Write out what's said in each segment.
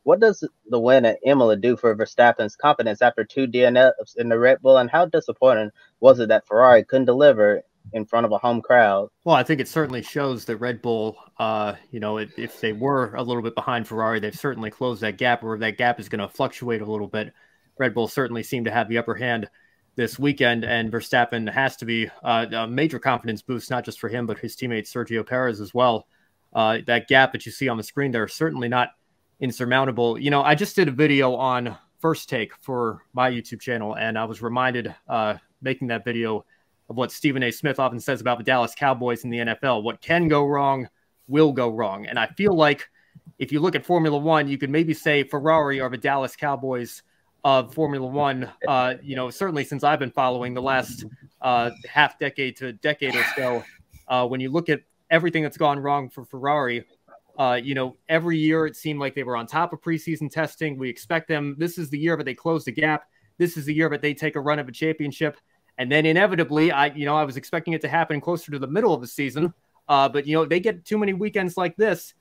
What does the win at Imola do for Verstappen's confidence after 2 DNFs in the Red Bull, and how disappointing was it that Ferrari couldn't deliver in front of a home crowd? Well, I think it certainly shows that Red Bull, if they were a little bit behind Ferrari, they've certainly closed that gap, or that gap is going to fluctuate a little bit. Red Bull certainly seemed to have the upper hand this weekend, and Verstappen has to be a major confidence boost, not just for him, but his teammate Sergio Perez as well. That gap that you see on the screen there is certainly not insurmountable. I just did a video on First Take for my YouTube channel, and I was reminded making that video of what Stephen A. Smith often says about the Dallas Cowboys in the NFL. What can go wrong will go wrong. And I feel like if you look at Formula One, you could maybe say Ferrari are the Dallas Cowboys of Formula One, certainly since I've been following the last half decade to decade or so. When you look at everything that's gone wrong for Ferrari, every year it seemed like they were on top of preseason testing. We expect them. This is the year that they close the gap. This is the year that they take a run of a championship. And then inevitably, I was expecting it to happen closer to the middle of the season. But they get too many weekends like this.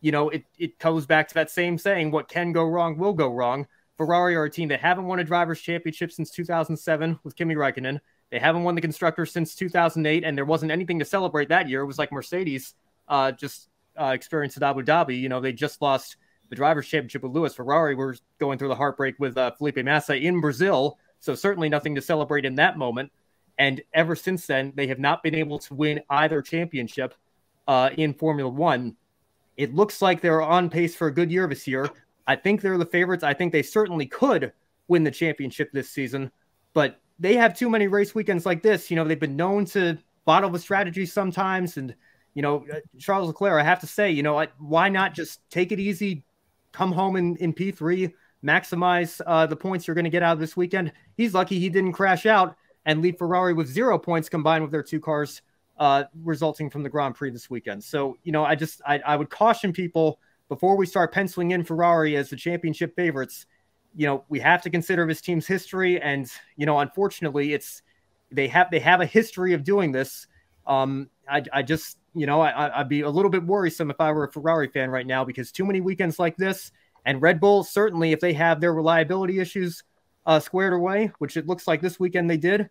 It goes back to that same saying, what can go wrong will go wrong. Ferrari are a team that haven't won a driver's championship since 2007 with Kimi Räikkönen. They haven't won the constructors since 2008, and there wasn't anything to celebrate that year. It was like Mercedes experienced at Abu Dhabi. They just lost the driver's championship with Lewis. Ferrari were going through the heartbreak with Felipe Massa in Brazil, so certainly nothing to celebrate in that moment. And ever since then, they have not been able to win either championship in Formula One. It looks like they're on pace for a good year this year. I think they're the favorites. I think they certainly could win the championship this season, but they have too many race weekends like this. They've been known to bottle the strategy sometimes. And, Charles Leclerc, I have to say, why not just take it easy, come home in P3, maximize the points you're going to get out of this weekend. He's lucky he didn't crash out and leave Ferrari with 0 points combined with their two cars resulting from the Grand Prix this weekend. So, I would caution people before we start penciling in Ferrari as the championship favorites. We have to consider this team's history. And, unfortunately, they have a history of doing this. I'd be a little bit worrisome if I were a Ferrari fan right now, because too many weekends like this, and Red Bull, certainly if they have their reliability issues squared away, which it looks like this weekend they did,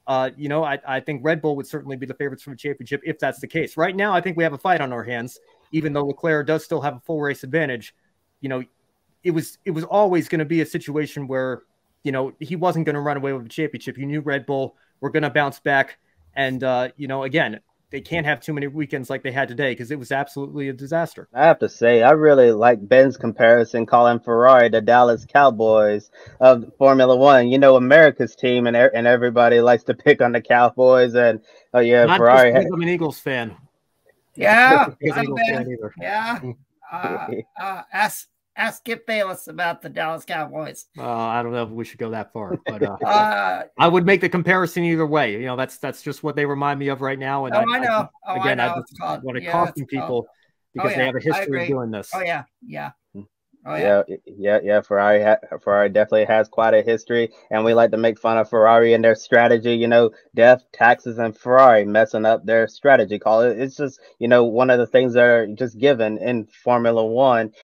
I think Red Bull would certainly be the favorites for the championship if that's the case. Right now, I think we have a fight on our hands, even though Leclerc does still have a full race advantage. It was always going to be a situation where, he wasn't going to run away with the championship. You knew Red Bull were going to bounce back. And, again, they can't have too many weekends like they had today, because it was absolutely a disaster. I have to say, I really like Ben's comparison, calling Ferrari the Dallas Cowboys of Formula One. America's team, and everybody likes to pick on the Cowboys. And Not Ferrari. Just because I'm an Eagles fan. Yeah, Yeah. Ask Skip Bayless about the Dallas Cowboys. I don't know if we should go that far, but I would make the comparison either way. That's just what they remind me of right now. And I know. I just want to caution people because they have a history of doing this. Oh yeah. Yeah. Ferrari definitely has quite a history, and we like to make fun of Ferrari and their strategy. Death, taxes, and Ferrari messing up their strategy call. It's just one of the things that are just given in Formula One.